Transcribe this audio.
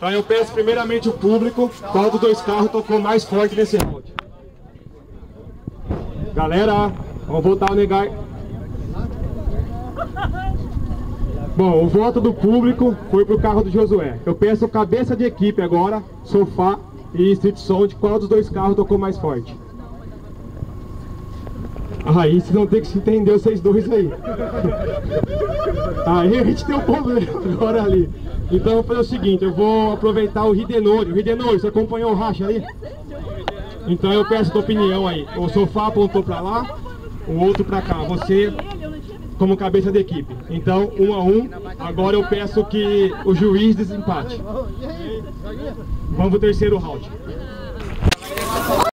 Então eu peço primeiramente o público, qual dos dois carros tocou mais forte nesse round. Galera, vamos voltar ao negar. Bom, o voto do público foi pro carro do Josué. Eu peço cabeça de equipe agora, Sofá e Street Sound, qual dos dois carros tocou mais forte. Aí vocês vão ter que se entender vocês dois aí. Aí a gente tem um problema agora ali. Então eu vou fazer o seguinte, eu vou aproveitar o Hidenori. O Hidenori, você acompanhou o racha aí? Então eu peço a tua opinião aí. O Sofá apontou pra lá, o outro pra cá. Você como cabeça da equipe. Então, 1 a 1. Agora eu peço que o juiz desempate. Vamos pro terceiro round.